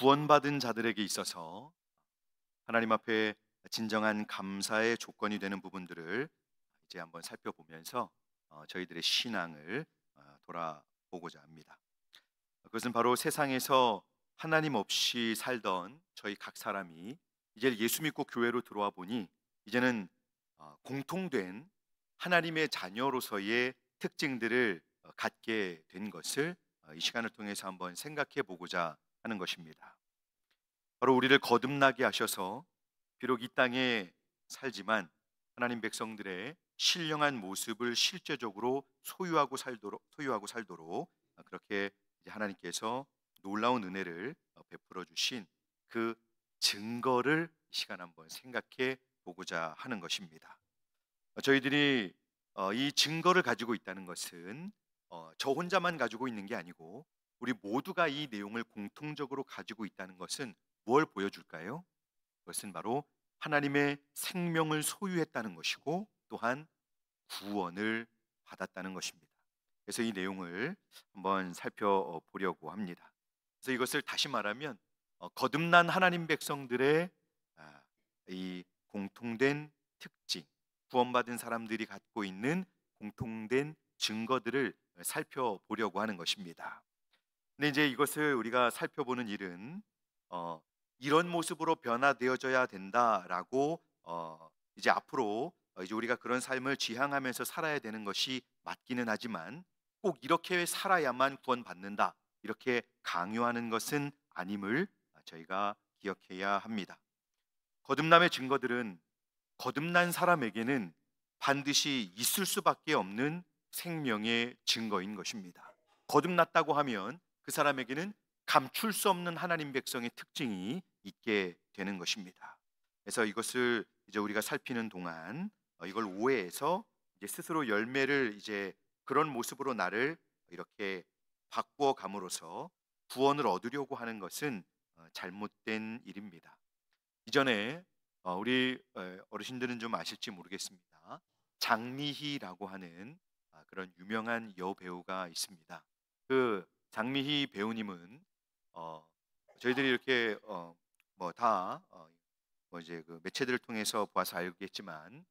구원받은 자들에게 있어서 하나님 앞에 진정한 감사의 조건이 되는 부분들을 이제 한번 살펴보면서 저희들의 신앙을 돌아보고자 합니다. 그것은 바로 세상에서 하나님 없이 살던 저희 각 사람이 이제 예수 믿고 교회로 들어와 보니 이제는 공통된 하나님의 자녀로서의 특징들을 갖게 된 것을 이 시간을 통해서 한번 생각해 보고자 하는 것입니다. 바로 우리를 거듭나게 하셔서 비록 이 땅에 살지만 하나님 백성들의 신령한 모습을 실제적으로 소유하고 살도록 그렇게 이제 하나님께서 놀라운 은혜를 베풀어 주신 그 증거를 이 시간 한번 생각해 보고자 하는 것입니다. 저희들이 이 증거를 가지고 있다는 것은 저 혼자만 가지고 있는 게 아니고 우리 모두가 이 내용을 공통적으로 가지고 있다는 것은 뭘 보여줄까요? 그것은 바로 하나님의 생명을 소유했다는 것이고 또한 구원을 받았다는 것입니다. 그래서 이 내용을 한번 살펴보려고 합니다. 그래서 이것을 다시 말하면 거듭난 하나님 백성들의 아, 이 공통된 특징, 구원받은 사람들이 갖고 있는 공통된 증거들을 살펴보려고 하는 것입니다. 근데 이제 이것을 우리가 살펴보는 일은 어, 이런 모습으로 변화되어져야 된다라고 이제 앞으로 이제 우리가 그런 삶을 지향하면서 살아야 되는 것이 맞기는 하지만 꼭 이렇게 살아야만 구원받는다 이렇게 강요하는 것은 아님을 저희가 기억해야 합니다. 거듭남의 증거들은 거듭난 사람에게는 반드시 있을 수밖에 없는 생명의 증거인 것입니다. 거듭났다고 하면 그 사람에게는 감출 수 없는 하나님 백성의 특징이 있게 되는 것입니다. 그래서 이것을 이제 우리가 살피는 동안 이걸 오해해서 이제 스스로 열매를 이제 그런 모습으로 나를 이렇게 바꾸어 감으로써 구원을 얻으려고 하는 것은 잘못된 일입니다. 이전에 우리 어르신들은 좀 아실지 모르겠습니다. 장미희라고 하는 그런 유명한 여배우가 있습니다. 그 장미희 배우님은 어, 저희들이 이렇게 뭐 이제 그 매체들을 통해서 봐서 알겠지만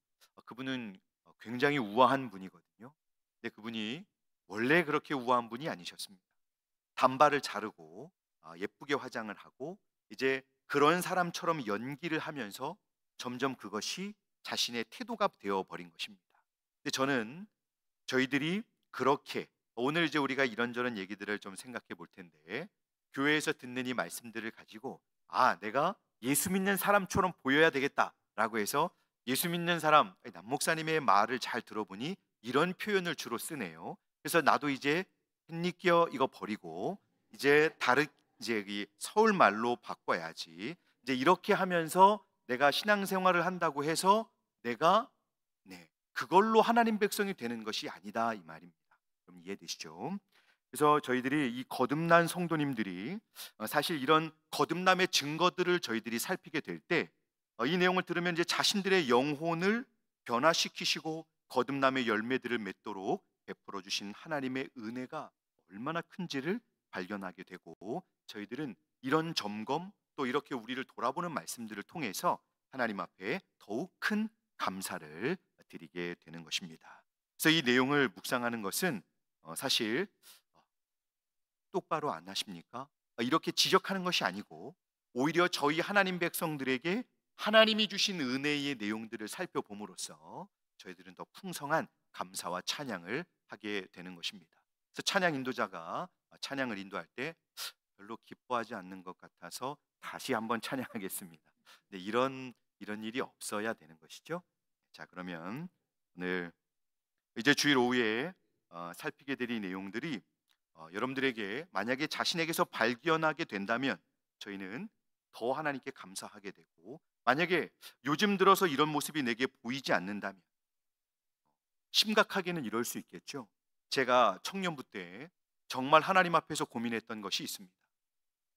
그분은 굉장히 우아한 분이거든요. 근데 그분이 원래 그렇게 우아한 분이 아니셨습니다. 단발을 자르고 예쁘게 화장을 하고 이제 그런 사람처럼 연기를 하면서 점점 그것이 자신의 태도가 되어 버린 것입니다. 근데 저는 저희들이 그렇게 오늘 이제 우리가 이런저런 얘기들을 좀 생각해 볼 텐데 교회에서 듣는 이 말씀들을 가지고 내가 예수 믿는 사람처럼 보여야 되겠다라고 해서 예수 믿는 사람 남 목사님의 말을 잘 들어보니 이런 표현을 주로 쓰네요. 그래서 나도 이제 햇니껴 이거 버리고 이제 다른 이제 이 서울 말로 바꿔야지. 이제 이렇게 하면서 내가 신앙생활을 한다고 해서 내가 그걸로 하나님 백성이 되는 것이 아니다 이 말입니다. 그럼 이해되시죠? 그래서 저희들이 이 거듭난 성도님들이 사실 이런 거듭남의 증거들을 저희들이 살피게 될 때 이 내용을 들으면 이제 자신들의 영혼을 변화시키시고 거듭남의 열매들을 맺도록 베풀어 주신 하나님의 은혜가 얼마나 큰지를 발견하게 되고 저희들은 이런 점검 또 이렇게 우리를 돌아보는 말씀들을 통해서 하나님 앞에 더욱 큰 감사를 드리게 되는 것입니다. 그래서 이 내용을 묵상하는 것은 사실 똑바로 안 하십니까? 이렇게 지적하는 것이 아니고 오히려 저희 하나님 백성들에게 하나님이 주신 은혜의 내용들을 살펴봄으로써 저희들은 더 풍성한 감사와 찬양을 하게 되는 것입니다. 그래서 찬양 인도자가 찬양을 인도할 때 별로 기뻐하지 않는 것 같아서 다시 한번 찬양하겠습니다. 네, 이런 일이 없어야 되는 것이죠. 자, 그러면 오늘 이제 주일 오후에 살피게 될 이 내용들이 여러분들에게 만약에 자신에게서 발견하게 된다면 저희는 더 하나님께 감사하게 되고 만약에 요즘 들어서 이런 모습이 내게 보이지 않는다면 심각하게는 이럴 수 있겠죠. 제가 청년부 때 정말 하나님 앞에서 고민했던 것이 있습니다.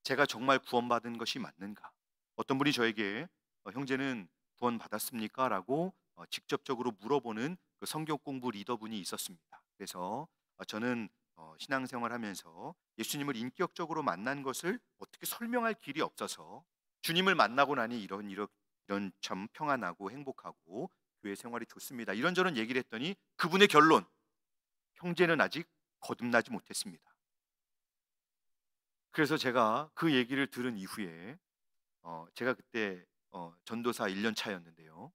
제가 정말 구원받은 것이 맞는가? 어떤 분이 저에게 형제는 구원받았습니까? 라고 직접적으로 물어보는 그 성경 공부 리더분이 있었습니다. 그래서 저는 신앙생활하면서 예수님을 인격적으로 만난 것을 어떻게 설명할 길이 없어서 주님을 만나고 나니 이런 참 평안하고 행복하고 교회 생활이 좋습니다. 이런저런 얘기를 했더니 그분의 결론, 형제는 아직 거듭나지 못했습니다. 그래서 제가 그 얘기를 들은 이후에 제가 그때 전도사 1년 차였는데요.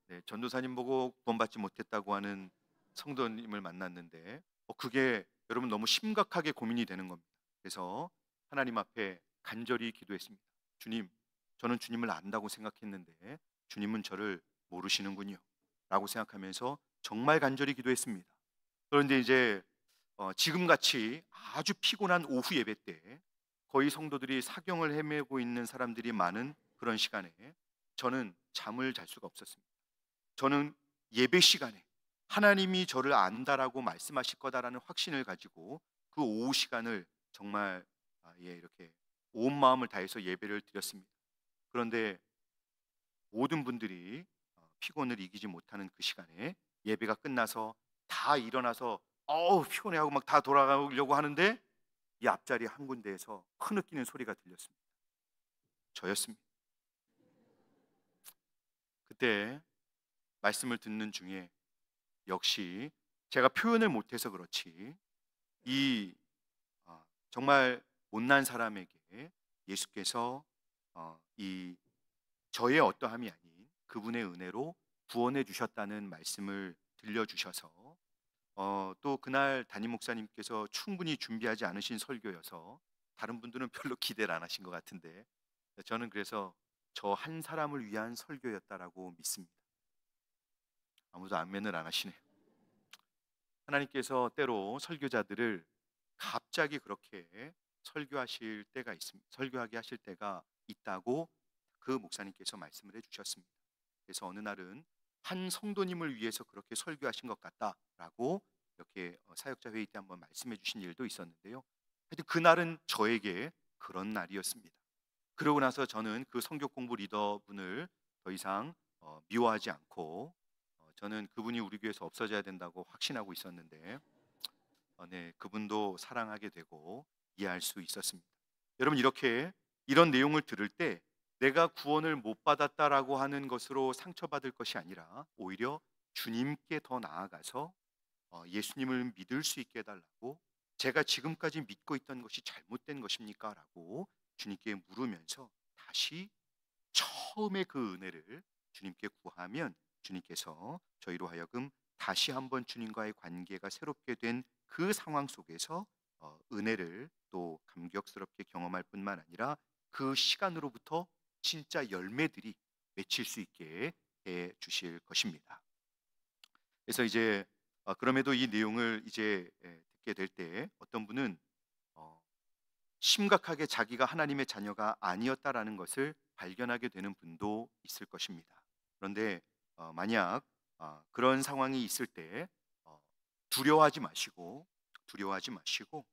네, 전도사님 보고 구원받지 못했다고 하는 성도님을 만났는데 그게 여러분 너무 심각하게 고민이 되는 겁니다. 그래서 하나님 앞에 간절히 기도했습니다. 주님, 저는 주님을 안다고 생각했는데 주님은 저를 모르시는군요. 라고 생각하면서 정말 간절히 기도했습니다. 그런데 이제 지금같이 아주 피곤한 오후 예배 때 거의 성도들이 사경을 헤매고 있는 사람들이 많은 그런 시간에 저는 잠을 잘 수가 없었습니다. 저는 예배 시간에 하나님이 저를 안다라고 말씀하실 거다라는 확신을 가지고 그 오후 시간을 정말 이렇게 온 마음을 다해서 예배를 드렸습니다. 그런데 모든 분들이 피곤을 이기지 못하는 그 시간에 예배가 끝나서 다 일어나서 피곤해하고 막 다 돌아가려고 하는데 이 앞자리 한 군데에서 흐느끼는 소리가 들렸습니다. 저였습니다. 그때 말씀을 듣는 중에 역시 제가 표현을 못해서 그렇지 이 정말 못난 사람에게 예수께서 이 저의 어떠함이 아닌 그분의 은혜로 구원해 주셨다는 말씀을 들려주셔서 또 그날 담임 목사님께서 충분히 준비하지 않으신 설교여서 다른 분들은 별로 기대를 안 하신 것 같은데 저는 그래서 저 한 사람을 위한 설교였다라고 믿습니다. 아무도 아멘을 안 하시네요. 하나님께서 때로 설교자들을 갑자기 그렇게 설교하실 때가 있습니다. 설교하게 하실 때가 있다고 그 목사님께서 말씀을 해주셨습니다. 그래서 어느 날은 한 성도님을 위해서 그렇게 설교하신 것 같다라고 이렇게 사역자 회의 때 한번 말씀해 주신 일도 있었는데요. 하여튼 그날은 저에게 그런 날이었습니다. 그러고 나서 저는 그 성교 공부 리더분을 더 이상 미워하지 않고 저는 그분이 우리 교회에서 없어져야 된다고 확신하고 있었는데 네, 그분도 사랑하게 되고 이해할 수 있었습니다. 여러분 이렇게 이런 내용을 들을 때 내가 구원을 못 받았다라고 하는 것으로 상처받을 것이 아니라 오히려 주님께 더 나아가서 예수님을 믿을 수 있게 해달라고 제가 지금까지 믿고 있던 것이 잘못된 것입니까? 라고 주님께 물으면서 다시 처음에 그 은혜를 주님께 구하면 주님께서 저희로 하여금 다시 한번 주님과의 관계가 새롭게 된 그 상황 속에서 은혜를 또 감격스럽게 경험할 뿐만 아니라 그 시간으로부터 진짜 열매들이 맺힐 수 있게 해 주실 것입니다. 그래서 이제 그럼에도 이 내용을 이제 듣게 될 때 어떤 분은 어, 심각하게 자기가 하나님의 자녀가 아니었다라는 것을 발견하게 되는 분도 있을 것입니다. 그런데 만약 그런 상황이 있을 때 두려워하지 마시고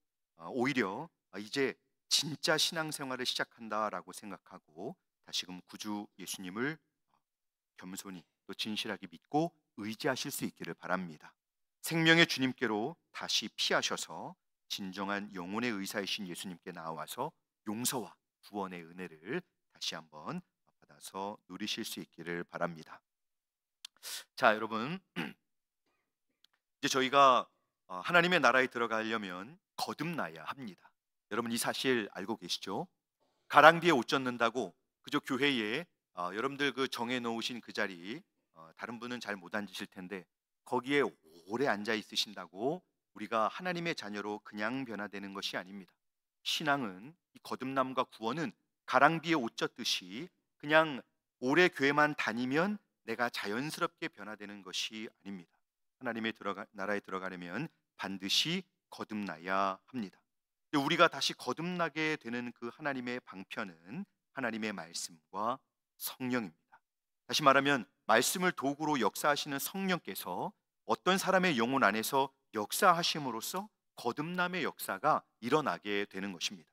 오히려 이제 진짜 신앙생활을 시작한다라고 생각하고 다시금 구주 예수님을 겸손히 또 진실하게 믿고 의지하실 수 있기를 바랍니다. 생명의 주님께로 다시 피하셔서 진정한 영혼의 의사이신 예수님께 나와서 용서와 구원의 은혜를 다시 한번 받아서 누리실 수 있기를 바랍니다. 자, 여러분 이제 저희가 하나님의 나라에 들어가려면 거듭나야 합니다. 여러분 이 사실 알고 계시죠? 가랑비에 옷 젖는다고 그저 교회에 여러분들 그 정해 놓으신 그 자리 다른 분은 잘 못 앉으실 텐데 거기에 오래 앉아 있으신다고 우리가 하나님의 자녀로 그냥 변화되는 것이 아닙니다. 신앙은 이 거듭남과 구원은 가랑비에 옷 젖듯이 그냥 오래 교회만 다니면 내가 자연스럽게 변화되는 것이 아닙니다. 하나님의 나라에 들어가려면 반드시 거듭나야 합니다. 우리가 다시 거듭나게 되는 그 하나님의 방편은 하나님의 말씀과 성령입니다. 다시 말하면 말씀을 도구로 역사하시는 성령께서 어떤 사람의 영혼 안에서 역사하심으로써 거듭남의 역사가 일어나게 되는 것입니다.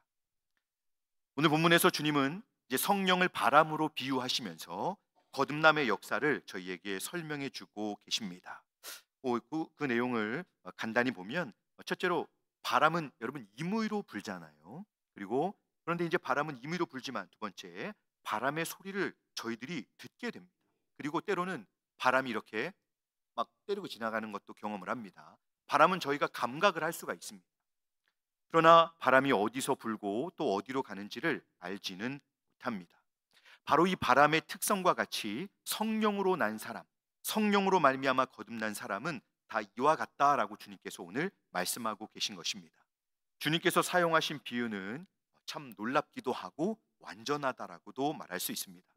오늘 본문에서 주님은 이제 성령을 바람으로 비유하시면서 거듭남의 역사를 저희에게 설명해 주고 계십니다. 그 내용을 간단히 보면 첫째로 바람은 여러분 임의로 불잖아요. 그리고 그런데 이제 바람은 임의로 불지만 두 번째 바람의 소리를 저희들이 듣게 됩니다. 그리고 때로는 바람이 이렇게 막 때리고 지나가는 것도 경험을 합니다. 바람은 저희가 감각을 할 수가 있습니다. 그러나 바람이 어디서 불고 또 어디로 가는지를 알지는 못합니다. 바로 이 바람의 특성과 같이 성령으로 난 사람, 성령으로 말미암아 거듭난 사람은 다 이와 같다라고 주님께서 오늘 말씀하고 계신 것입니다. 주님께서 사용하신 비유는 참 놀랍기도 하고 완전하다라고도 말할 수 있습니다.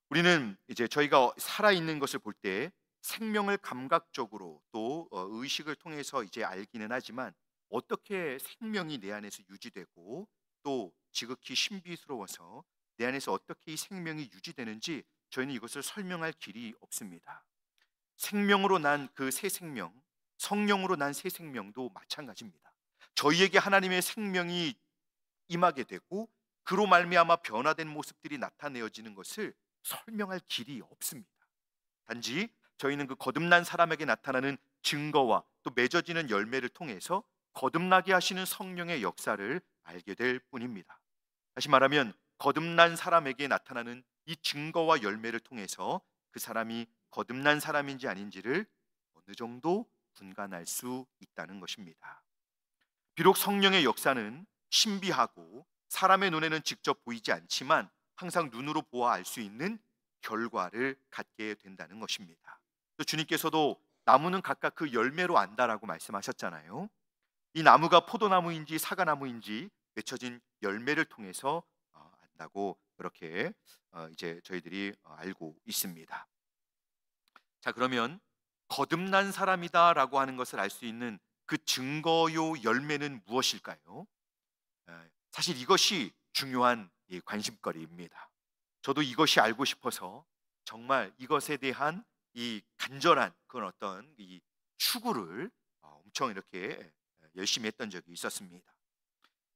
우리는 이제 저희가 살아있는 것을 볼 때 생명을 감각적으로 또 의식을 통해서 이제 알기는 하지만 어떻게 생명이 내 안에서 유지되고 또 지극히 신비스러워서 내 안에서 어떻게 이 생명이 유지되는지 저희는 이것을 설명할 길이 없습니다. 생명으로 난 그 새 생명, 성령으로 난 새 생명도 마찬가지입니다. 저희에게 하나님의 생명이 임하게 되고 그로 말미암아 변화된 모습들이 나타내어지는 것을 설명할 길이 없습니다. 단지 저희는 그 거듭난 사람에게 나타나는 증거와 또 맺어지는 열매를 통해서 거듭나게 하시는 성령의 역사를 알게 될 뿐입니다. 다시 말하면 거듭난 사람에게 나타나는 이 증거와 열매를 통해서 그 사람이 거듭난 사람인지 아닌지를 어느 정도 분간할 수 있다는 것입니다. 비록 성령의 역사는 신비하고 사람의 눈에는 직접 보이지 않지만 항상 눈으로 보아 알 수 있는 결과를 갖게 된다는 것입니다. 또 주님께서도 나무는 각각 그 열매로 안다라고 말씀하셨잖아요. 이 나무가 포도나무인지 사과나무인지 맺혀진 열매를 통해서 안다고 그렇게 이제 저희들이 알고 있습니다. 자, 그러면 거듭난 사람이다라고 하는 것을 알 수 있는 그 증거요 열매는 무엇일까요? 사실 이것이 중요한 관심거리입니다. 저도 이것이 알고 싶어서 정말 이것에 대한 이 간절한 그런 어떤 이 추구를 엄청 이렇게 열심히 했던 적이 있었습니다.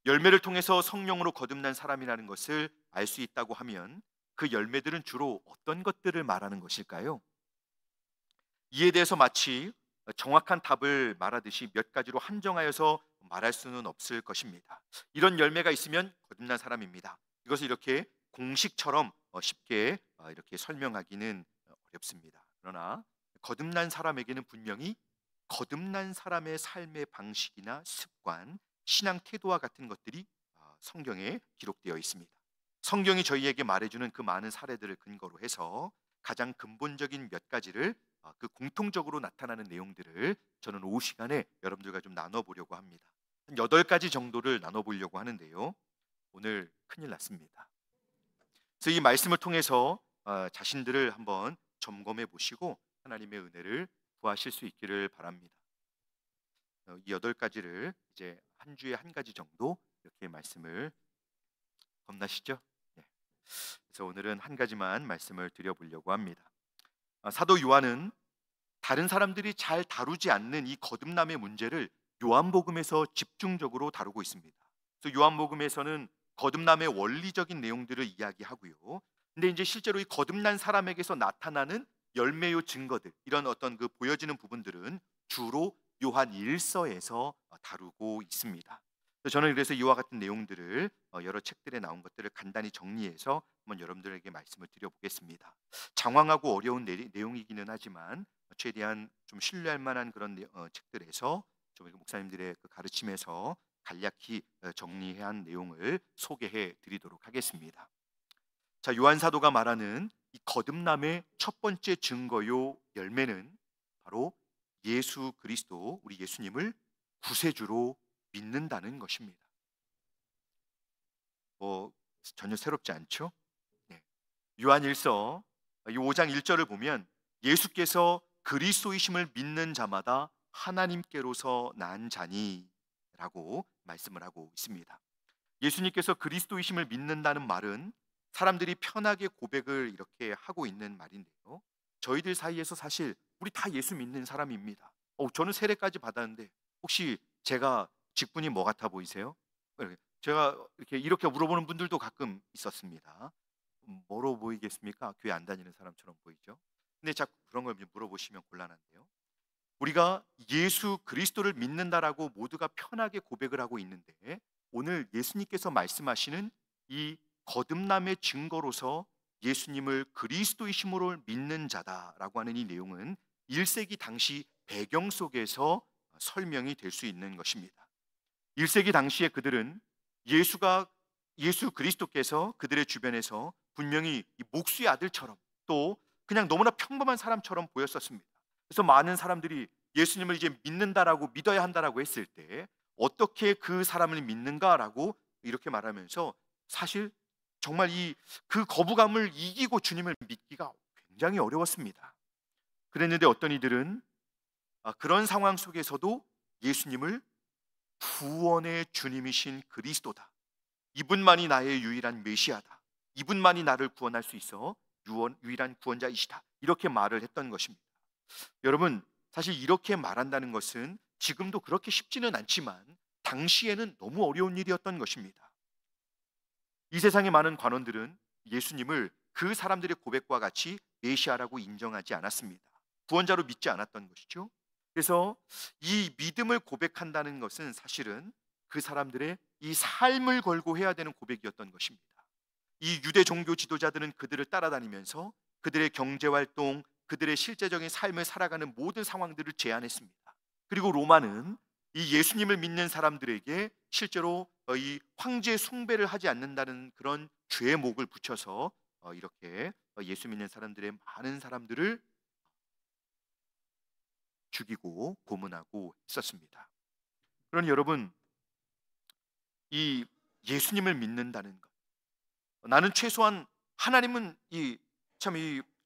열매를 통해서 성령으로 거듭난 사람이라는 것을 알 수 있다고 하면 그 열매들은 주로 어떤 것들을 말하는 것일까요? 이에 대해서 마치 정확한 답을 말하듯이 몇 가지로 한정하여서 말할 수는 없을 것입니다. 이런 열매가 있으면 거듭난 사람입니다. 이것을 이렇게 공식처럼 쉽게 이렇게 설명하기는 어렵습니다. 그러나 거듭난 사람에게는 분명히 거듭난 사람의 삶의 방식이나 습관, 신앙 태도와 같은 것들이 성경에 기록되어 있습니다. 성경이 저희에게 말해주는 그 많은 사례들을 근거로 해서 가장 근본적인 몇 가지를 그 공통적으로 나타나는 내용들을 저는 오후 시간에 여러분들과 좀 나눠보려고 합니다. 한 8가지 정도를 나눠보려고 하는데요. 오늘 큰일 났습니다. 그래서 이 말씀을 통해서 자신들을 한번 점검해 보시고 하나님의 은혜를 구하실 수 있기를 바랍니다. 이 8가지를 이제 한 주에 한 가지 정도 이렇게 말씀을 겁나시죠? 네. 그래서 오늘은 한 가지만 말씀을 드려보려고 합니다. 사도 요한은 다른 사람들이 잘 다루지 않는 이 거듭남의 문제를 요한복음에서 집중적으로 다루고 있습니다. 그래서 요한복음에서는 거듭남의 원리적인 내용들을 이야기하고요. 근데 이제 실제로 이 거듭난 사람에게서 나타나는 열매요 증거들, 이런 어떤 그 보여지는 부분들은 주로 요한 1서에서 다루고 있습니다. 저는 그래서 이와 같은 내용들을 여러 책들에 나온 것들을 간단히 정리해서 한번 여러분들에게 말씀을 드려보겠습니다. 장황하고 어려운 내용이기는 하지만 최대한 좀 신뢰할 만한 그런 책들에서 좀 목사님들의 그 가르침에서 간략히 정리한 내용을 소개해 드리도록 하겠습니다. 자, 요한 사도가 말하는 이 거듭남의 첫 번째 증거요 열매는 바로 예수 그리스도, 우리 예수님을 구세주로 믿는다는 것입니다. 전혀 새롭지 않죠? 네. 요한 1서 이 5장 1절을 보면 예수께서 그리스도이심을 믿는 자마다 하나님께로서 난 자니라고 말씀을 하고 있습니다. 예수님께서 그리스도이심을 믿는다는 말은 사람들이 편하게 고백을 이렇게 하고 있는 말인데요. 저희들 사이에서 사실 우리 다 예수 믿는 사람입니다. 저는 세례까지 받았는데 혹시 제가 직분이 뭐 같아 보이세요? 제가 이렇게 물어보는 분들도 가끔 있었습니다. 뭐로 보이겠습니까? 교회 안 다니는 사람처럼 보이죠. 근데 자꾸 그런 걸 물어보시면 곤란한데요. 우리가 예수 그리스도를 믿는다라고 모두가 편하게 고백을 하고 있는데, 오늘 예수님께서 말씀하시는 이 거듭남의 증거로서 예수님을 그리스도이심으로 믿는 자다라고 하는 이 내용은 1세기 당시 배경 속에서 설명이 될 수 있는 것입니다. 1세기 당시에 그들은 예수 그리스도께서 그들의 주변에서 분명히 이 목수의 아들처럼, 또 그냥 너무나 평범한 사람처럼 보였었습니다. 그래서 많은 사람들이 예수님을 이제 믿는다라고, 믿어야 한다라고 했을 때 어떻게 그 사람을 믿는가라고 이렇게 말하면서, 사실 정말 그 거부감을 이기고 주님을 믿기가 굉장히 어려웠습니다. 그랬는데 어떤 이들은 그런 상황 속에서도 예수님을 구원의 주님이신 그리스도다, 이분만이 나의 유일한 메시아다, 이분만이 나를 구원할 수 있어 유일한 구원자이시다, 이렇게 말을 했던 것입니다. 여러분, 사실 이렇게 말한다는 것은 지금도 그렇게 쉽지는 않지만 당시에는 너무 어려운 일이었던 것입니다. 이 세상의 많은 관원들은 예수님을 그 사람들의 고백과 같이 메시아라고 인정하지 않았습니다. 구원자로 믿지 않았던 것이죠. 그래서 이 믿음을 고백한다는 것은 사실은 그 사람들의 이 삶을 걸고 해야 되는 고백이었던 것입니다. 이 유대 종교 지도자들은 그들을 따라다니면서 그들의 경제활동, 그들의 실제적인 삶을 살아가는 모든 상황들을 제안했습니다. 그리고 로마는 이 예수님을 믿는 사람들에게 실제로 이 황제 숭배를 하지 않는다는 그런 죄목을 붙여서 이렇게 예수 믿는 사람들의 많은 사람들을 죽이고 고문하고 있었습니다. 그러니 여러분, 이 예수님을 믿는다는 것, 나는 최소한 하나님은 참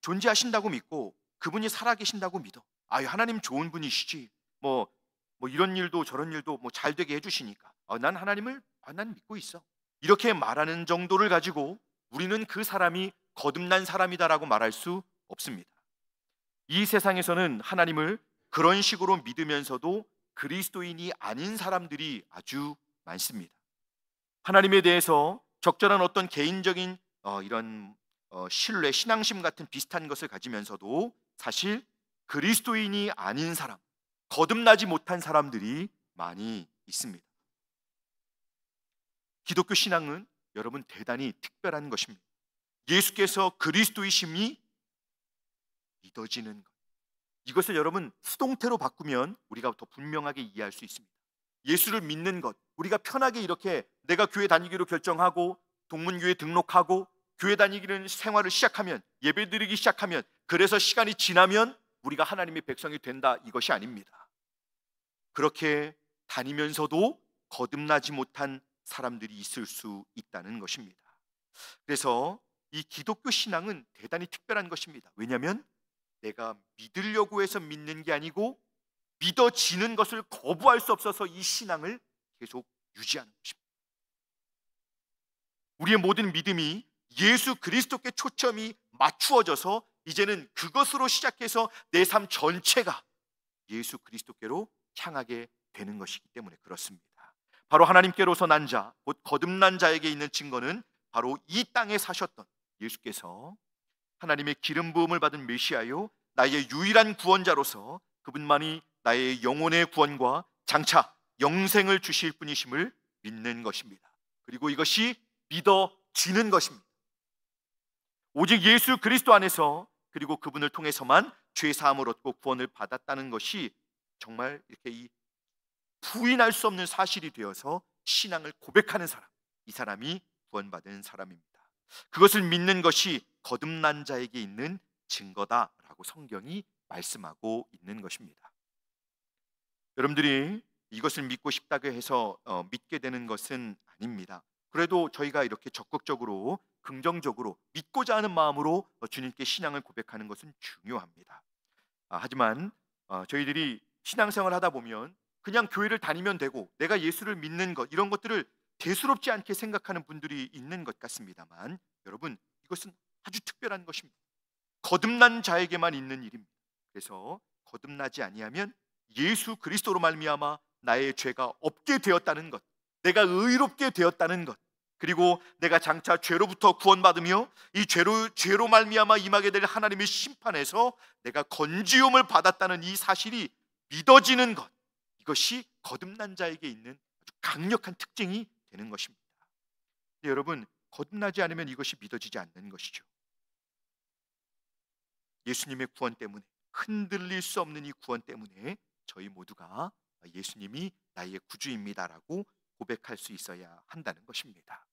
존재하신다고 믿고 그분이 살아계신다고 믿어. 하나님 좋은 분이시지. 뭐 이런 일도 저런 일도 뭐 잘 되게 해주시니까 난 하나님을 난 믿고 있어. 이렇게 말하는 정도를 가지고 우리는 그 사람이 거듭난 사람이다라고 말할 수 없습니다. 이 세상에서는 하나님을 그런 식으로 믿으면서도 그리스도인이 아닌 사람들이 아주 많습니다. 하나님에 대해서 적절한 어떤 개인적인 이런 신뢰, 신앙심 같은 비슷한 것을 가지면서도 사실 그리스도인이 아닌 사람, 거듭나지 못한 사람들이 많이 있습니다. 기독교 신앙은 여러분 대단히 특별한 것입니다. 예수께서 그리스도이심이 믿어지는 것, 이것을 여러분 수동태로 바꾸면 우리가 더 분명하게 이해할 수 있습니다. 예수를 믿는 것, 우리가 편하게 이렇게 내가 교회 다니기로 결정하고 동문교회 등록하고 교회 다니기는 생활을 시작하면, 예배드리기 시작하면, 그래서 시간이 지나면 우리가 하나님의 백성이 된다, 이것이 아닙니다. 그렇게 다니면서도 거듭나지 못한 사람들이 있을 수 있다는 것입니다. 그래서 이 기독교 신앙은 대단히 특별한 것입니다. 왜냐하면 내가 믿으려고 해서 믿는 게 아니고 믿어지는 것을 거부할 수 없어서 이 신앙을 계속 유지하는 것입니다. 우리의 모든 믿음이 예수 그리스도께 초점이 맞추어져서 이제는 그것으로 시작해서 내 삶 전체가 예수 그리스도께로 향하게 되는 것이기 때문에 그렇습니다. 바로 하나님께로서 난 자, 곧 거듭난 자에게 있는 증거는 바로 이 땅에 사셨던 예수께서 하나님의 기름 부음을 받은 메시아요, 나의 유일한 구원자로서 그분만이 나의 영혼의 구원과 장차 영생을 주실 분이심을 믿는 것입니다. 그리고 이것이 믿어지는 것입니다. 오직 예수 그리스도 안에서, 그리고 그분을 통해서만 죄 사함을 얻고 구원을 받았다는 것이 정말 이렇게 부인할 수 없는 사실이 되어서 신앙을 고백하는 사람, 이 사람이 구원받은 사람입니다. 그것을 믿는 것이 거듭난 자에게 있는 증거다라고 성경이 말씀하고 있는 것입니다. 여러분들이 이것을 믿고 싶다고 해서 믿게 되는 것은 아닙니다. 그래도 저희가 이렇게 적극적으로 긍정적으로 믿고자 하는 마음으로 주님께 신앙을 고백하는 것은 중요합니다. 하지만 저희들이 신앙생활 하다 보면 그냥 교회를 다니면 되고 내가 예수를 믿는 것, 이런 것들을 대수롭지 않게 생각하는 분들이 있는 것 같습니다만, 여러분, 이것은 아주 특별한 것입니다. 거듭난 자에게만 있는 일입니다. 그래서 거듭나지 아니하면 예수 그리스도로 말미암아 나의 죄가 없게 되었다는 것, 내가 의롭게 되었다는 것, 그리고 내가 장차 죄로부터 구원받으며 이 죄로 말미암아 임하게 될 하나님의 심판에서 내가 건지움을 받았다는 이 사실이 믿어지는 것, 이것이 거듭난 자에게 있는 아주 강력한 특징이 되는 것입니다. 근데 여러분, 거듭나지 않으면 이것이 믿어지지 않는 것이죠. 예수님의 구원 때문에, 흔들릴 수 없는 이 구원 때문에 저희 모두가 예수님이 나의 구주입니다라고 고백할 수 있어야 한다는 것입니다.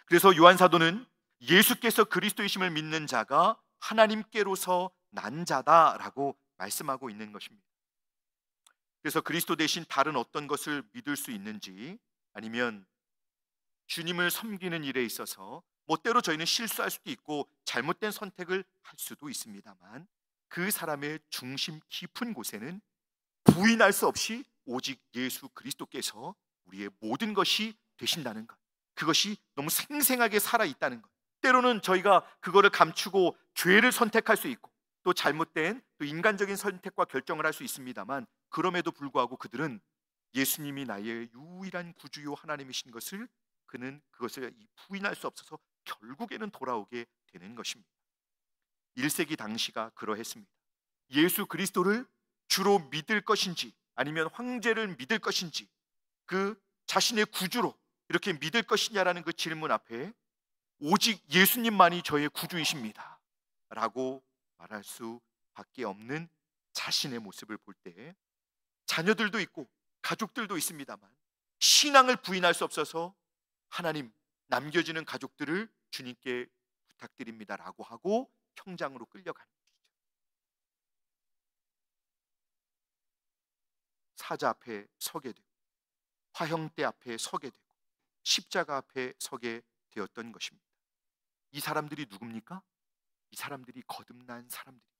그래서 요한 사도는 예수께서 그리스도이심을 믿는 자가 하나님께로서 난 자다라고 말씀하고 있는 것입니다. 그래서 그리스도 대신 다른 어떤 것을 믿을 수 있는지, 아니면 주님을 섬기는 일에 있어서 때로 저희는 실수할 수도 있고 잘못된 선택을 할 수도 있습니다만, 그 사람의 중심 깊은 곳에는 부인할 수 없이 오직 예수 그리스도께서 우리의 모든 것이 되신다는 것, 그것이 너무 생생하게 살아있다는 것. 때로는 저희가 그거를 감추고 죄를 선택할 수 있고 또 잘못된 또 인간적인 선택과 결정을 할 수 있습니다만, 그럼에도 불구하고 그들은 예수님이 나의 유일한 구주요 하나님이신 것을, 그는 그것을 부인할 수 없어서 결국에는 돌아오게 되는 것입니다. 1세기 당시가 그러했습니다. 예수 그리스도를 주로 믿을 것인지 아니면 황제를 믿을 것인지, 그 자신의 구주로 이렇게 믿을 것이냐라는 그 질문 앞에 오직 예수님만이 저의 구주이십니다 라고 말할 수밖에 없는 자신의 모습을 볼 때, 자녀들도 있고 가족들도 있습니다만 신앙을 부인할 수 없어서 하나님, 남겨지는 가족들을 주님께 부탁드립니다라고 하고 형장으로 끌려가는 것이죠. 사자 앞에 서게 되고 화형대 앞에 서게 되고 십자가 앞에 서게 되었던 것입니다. 이 사람들이 누굽니까? 이 사람들이 거듭난 사람들입니다.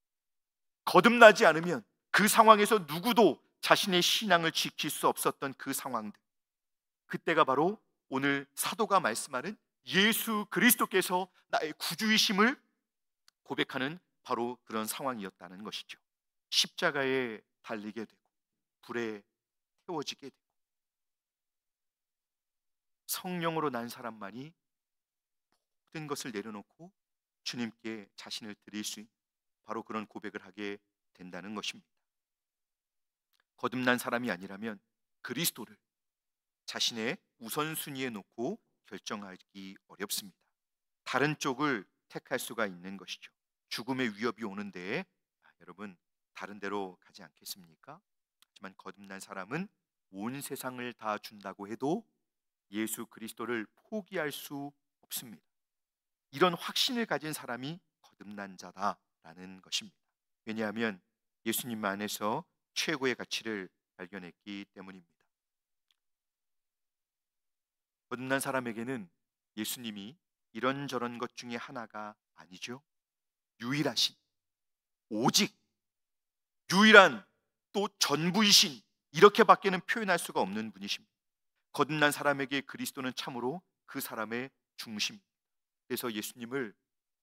거듭나지 않으면 그 상황에서 누구도 자신의 신앙을 지킬 수 없었던 그 상황들, 그때가 바로 오늘 사도가 말씀하는 예수 그리스도께서 나의 구주이심을 고백하는 바로 그런 상황이었다는 것이죠. 십자가에 달리게 되고 불에 태워지게 되고 성령으로 난 사람만이 모든 것을 내려놓고 주님께 자신을 드릴 수 있는 바로 그런 고백을 하게 된다는 것입니다. 거듭난 사람이 아니라면 그리스도를 자신의 우선순위에 놓고 결정하기 어렵습니다. 다른 쪽을 택할 수가 있는 것이죠. 죽음의 위협이 오는데 여러분, 다른 데로 가지 않겠습니까? 하지만 거듭난 사람은 온 세상을 다 준다고 해도 예수 그리스도를 포기할 수 없습니다. 이런 확신을 가진 사람이 거듭난 자다라는 것입니다. 왜냐하면 예수님 안에서 최고의 가치를 발견했기 때문입니다. 거듭난 사람에게는 예수님이 이런저런 것 중에 하나가 아니죠. 유일하신, 오직 유일한, 또 전부이신, 이렇게밖에는 표현할 수가 없는 분이십니다. 거듭난 사람에게 그리스도는 참으로 그 사람의 중심입니다. 그래서 예수님을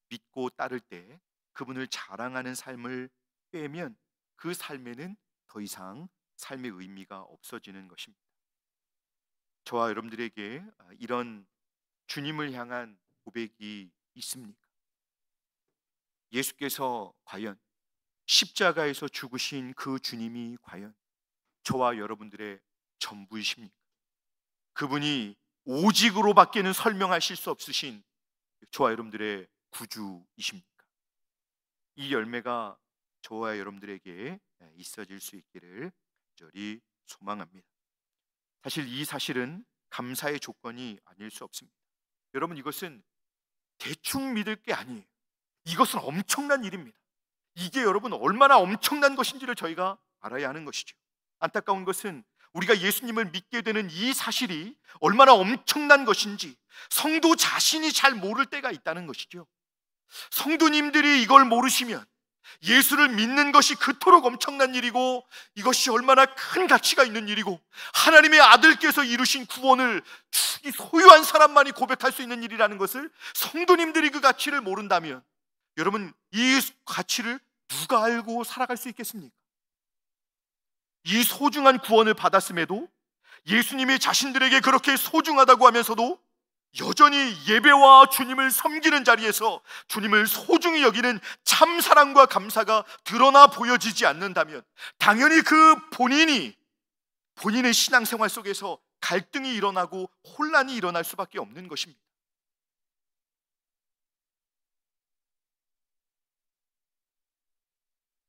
믿고 따를 때 그분을 자랑하는 삶을 빼면 그 삶에는 더 이상 삶의 의미가 없어지는 것입니다. 저와 여러분들에게 이런 주님을 향한 고백이 있습니까? 예수께서 과연 십자가에서 죽으신 그 주님이 과연 저와 여러분들의 전부이십니까? 그분이 오직으로밖에는 설명하실 수 없으신 저와 여러분들의 구주이십니까? 이 열매가 저와 여러분들에게 있어질 수 있기를 간절히 소망합니다. 사실 이 사실은 감사의 조건이 아닐 수 없습니다. 여러분, 이것은 대충 믿을 게 아니에요. 이것은 엄청난 일입니다. 이게 여러분 얼마나 엄청난 것인지를 저희가 알아야 하는 것이죠. 안타까운 것은 우리가 예수님을 믿게 되는 이 사실이 얼마나 엄청난 것인지 성도 자신이 잘 모를 때가 있다는 것이죠. 성도님들이 이걸 모르시면 예수를 믿는 것이 그토록 엄청난 일이고 이것이 얼마나 큰 가치가 있는 일이고 하나님의 아들께서 이루신 구원을 소유한 사람만이 고백할 수 있는 일이라는 것을 성도님들이 그 가치를 모른다면 여러분, 이 가치를 누가 알고 살아갈 수 있겠습니까? 이 소중한 구원을 받았음에도 예수님이 자신들에게 그렇게 소중하다고 하면서도 여전히 예배와 주님을 섬기는 자리에서 주님을 소중히 여기는 참 사랑과 감사가 드러나 보여지지 않는다면 당연히 그 본인의 신앙생활 속에서 갈등이 일어나고 혼란이 일어날 수밖에 없는 것입니다.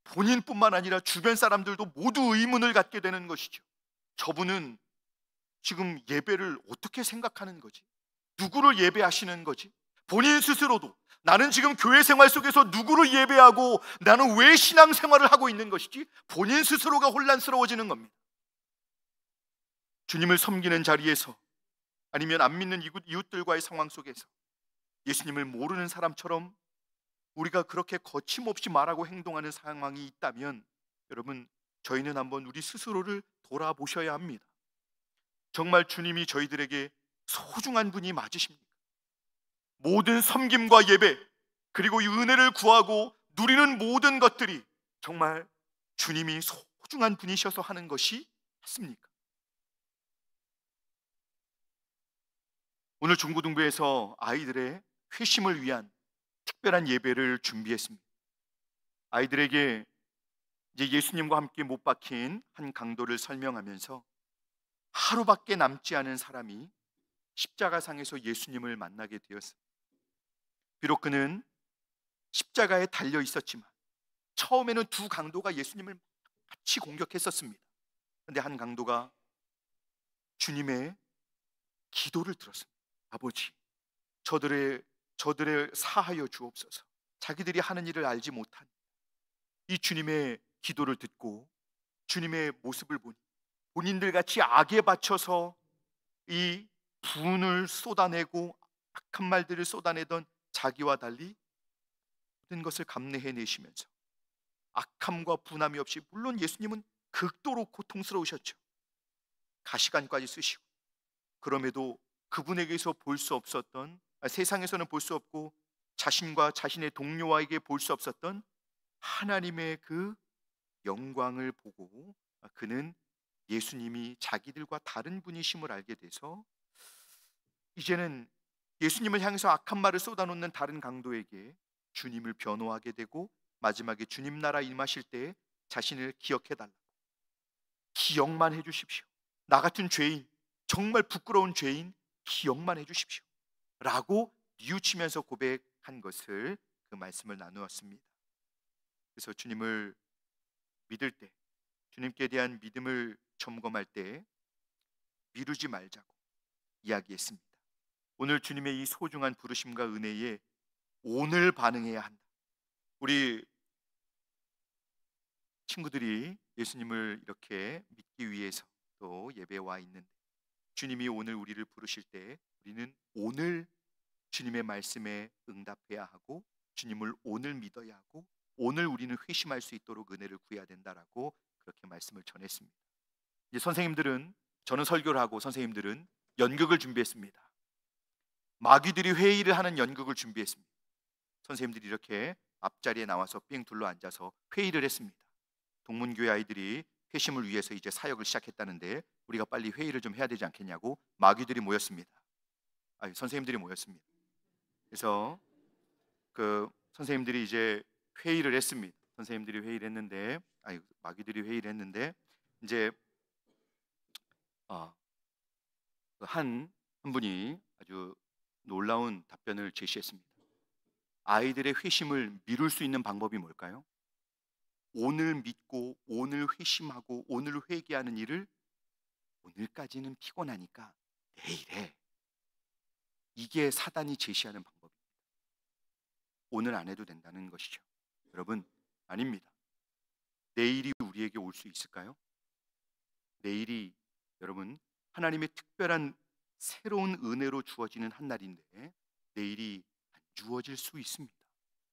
본인뿐만 아니라 주변 사람들도 모두 의문을 갖게 되는 것이죠. 저분은 지금 예배를 어떻게 생각하는 거지? 누구를 예배하시는 거지? 본인 스스로도 나는 지금 교회 생활 속에서 누구를 예배하고 나는 왜 신앙생활을 하고 있는 것이지? 본인 스스로가 혼란스러워지는 겁니다. 주님을 섬기는 자리에서 아니면 안 믿는 이웃들과의 상황 속에서 예수님을 모르는 사람처럼 우리가 그렇게 거침없이 말하고 행동하는 상황이 있다면 여러분, 저희는 한번 우리 스스로를 돌아보셔야 합니다. 정말 주님이 저희들에게 소중한 분이 맞으십니까? 모든 섬김과 예배 그리고 이 은혜를 구하고 누리는 모든 것들이 정말 주님이 소중한 분이셔서 하는 것이 맞습니까? 오늘 중고등부에서 아이들의 회심을 위한 특별한 예배를 준비했습니다. 아이들에게 이제 예수님과 함께 못 박힌 한 강도를 설명하면서 하루밖에 남지 않은 사람이 십자가상에서 예수님을 만나게 되었습니다. 비록 그는 십자가에 달려 있었지만 처음에는 두 강도가 예수님을 같이 공격했었습니다. 그런데 한 강도가 주님의 기도를 들었습니다. 아버지, 저들의 사하여 주옵소서. 자기들이 하는 일을 알지 못한 이 주님의 기도를 듣고 주님의 모습을 보니 본인들 같이 악에 바쳐서 이 분을 쏟아내고 악한 말들을 쏟아내던 자기와 달리 모든 것을 감내해내시면서 악함과 분함이 없이, 물론 예수님은 극도로 고통스러우셨죠. 가시관까지 쓰시고, 그럼에도 그분에게서 볼 수 없었던, 세상에서는 볼 수 없고 자신과 자신의 동료에게 볼 수 없었던 하나님의 그 영광을 보고 그는 예수님이 자기들과 다른 분이심을 알게 돼서 이제는 예수님을 향해서 악한 말을 쏟아놓는 다른 강도에게 주님을 변호하게 되고, 마지막에 주님 나라 임하실 때 자신을 기억해달라고, 기억만 해주십시오, 나 같은 죄인, 정말 부끄러운 죄인 기억만 해주십시오 라고 뉘우치면서 고백한 것을, 그 말씀을 나누었습니다. 그래서 주님을 믿을 때, 주님께 대한 믿음을 점검할 때 미루지 말자고 이야기했습니다. 오늘 주님의 이 소중한 부르심과 은혜에 오늘 반응해야 한다. 우리 친구들이 예수님을 이렇게 믿기 위해서 또 예배에 와 있는데, 주님이 오늘 우리를 부르실 때 우리는 오늘 주님의 말씀에 응답해야 하고, 주님을 오늘 믿어야 하고, 오늘 우리는 회심할 수 있도록 은혜를 구해야 된다라고 그렇게 말씀을 전했습니다. 이제 선생님들은, 저는 설교를 하고 선생님들은 연극을 준비했습니다. 마귀들이 회의를 하는 연극을 준비했습니다. 선생님들이 이렇게 앞자리에 나와서 삥 둘러 앉아서 회의를 했습니다. 동문교회 아이들이 회심을 위해서 이제 사역을 시작했다는데 우리가 빨리 회의를 좀 해야 되지 않겠냐고 마귀들이 모였습니다. 선생님들이 모였습니다. 그래서 그 선생님들이 이제 회의를 했습니다. 선생님들이 회의를 했는데, 마귀들이 회의를 했는데, 이제 한 분이 아주 놀라운 답변을 제시했습니다. 아이들의 회심을 미룰 수 있는 방법이 뭘까요? 오늘 믿고 오늘 회심하고 오늘 회개하는 일을 오늘까지는 피곤하니까 내일 해. 이게 사단이 제시하는 방법입니다. 오늘 안 해도 된다는 것이죠. 여러분, 아닙니다. 내일이 우리에게 올 수 있을까요? 내일이 여러분 하나님의 특별한 새로운 은혜로 주어지는 한 날인데 내일이 안 주어질 수 있습니다.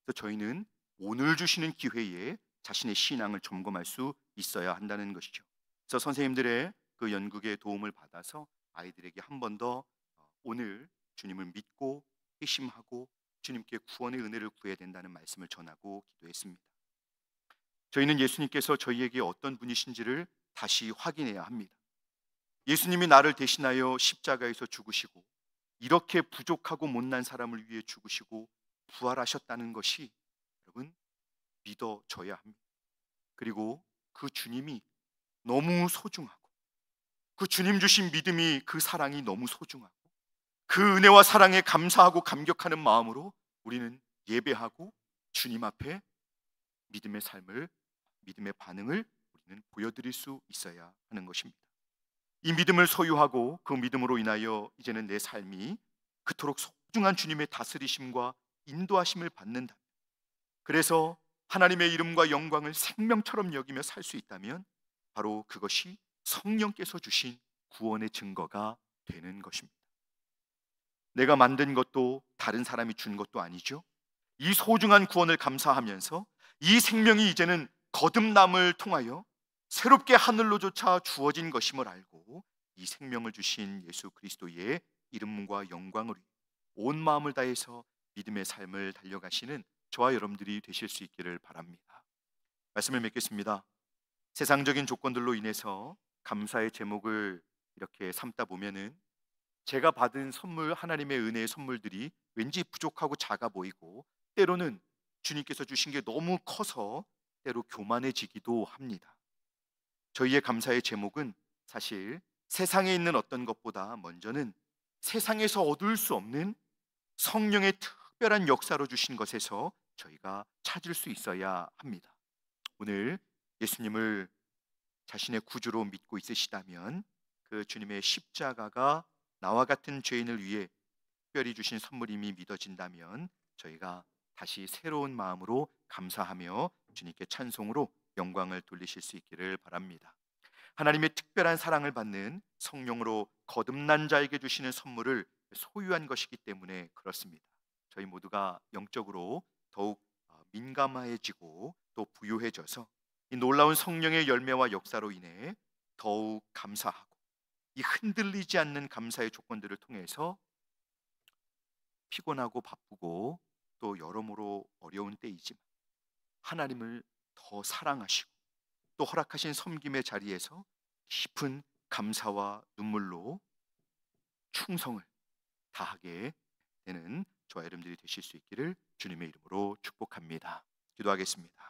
그래서 저희는 오늘 주시는 기회에 자신의 신앙을 점검할 수 있어야 한다는 것이죠. 그래서 선생님들의 그 연극의 도움을 받아서 아이들에게 한 번 더 오늘 주님을 믿고 회심하고 주님께 구원의 은혜를 구해야 된다는 말씀을 전하고 기도했습니다. 저희는 예수님께서 저희에게 어떤 분이신지를 다시 확인해야 합니다. 예수님이 나를 대신하여 십자가에서 죽으시고 이렇게 부족하고 못난 사람을 위해 죽으시고 부활하셨다는 것이 여러분 믿어져야 합니다. 그리고 그 주님이 너무 소중하고 그 주님 주신 믿음이 그 사랑이 너무 소중하고 그 은혜와 사랑에 감사하고 감격하는 마음으로 우리는 예배하고 주님 앞에 믿음의 삶을 믿음의 반응을 우리는 보여드릴 수 있어야 하는 것입니다. 이 믿음을 소유하고 그 믿음으로 인하여 이제는 내 삶이 그토록 소중한 주님의 다스리심과 인도하심을 받는다. 그래서 하나님의 이름과 영광을 생명처럼 여기며 살 수 있다면 바로 그것이 성령께서 주신 구원의 증거가 되는 것입니다. 내가 만든 것도 다른 사람이 준 것도 아니죠. 이 소중한 구원을 감사하면서 이 생명이 이제는 거듭남을 통하여 새롭게 하늘로조차 주어진 것임을 알고 이 생명을 주신 예수 그리스도의 이름과 영광을 위해 온 마음을 다해서 믿음의 삶을 달려가시는 저와 여러분들이 되실 수 있기를 바랍니다. 말씀을 맺겠습니다. 세상적인 조건들로 인해서 감사의 제목을 이렇게 삼다 보면은 제가 받은 선물, 하나님의 은혜의 선물들이 왠지 부족하고 작아 보이고 때로는 주님께서 주신 게 너무 커서 때로 교만해지기도 합니다. 저희의 감사의 제목은 사실 세상에 있는 어떤 것보다 먼저는 세상에서 얻을 수 없는 성령의 특별한 역사로 주신 것에서 저희가 찾을 수 있어야 합니다. 오늘 예수님을 자신의 구주로 믿고 있으시다면 그 주님의 십자가가 나와 같은 죄인을 위해 특별히 주신 선물임이 믿어진다면 저희가 다시 새로운 마음으로 감사하며 주님께 찬송으로 영광을 돌리실 수 있기를 바랍니다. 하나님의 특별한 사랑을 받는 성령으로 거듭난 자에게 주시는 선물을 소유한 것이기 때문에 그렇습니다. 저희 모두가 영적으로 더욱 민감해지고 또 부유해져서 이 놀라운 성령의 열매와 역사로 인해 더욱 감사하고 이 흔들리지 않는 감사의 조건들을 통해서 피곤하고 바쁘고 또 여러모로 어려운 때이지만 하나님을 더 사랑하시고 또 허락하신 섬김의 자리에서 깊은 감사와 눈물로 충성을 다하게 되는 저와 여러분들이 되실 수 있기를 주님의 이름으로 축복합니다. 기도하겠습니다.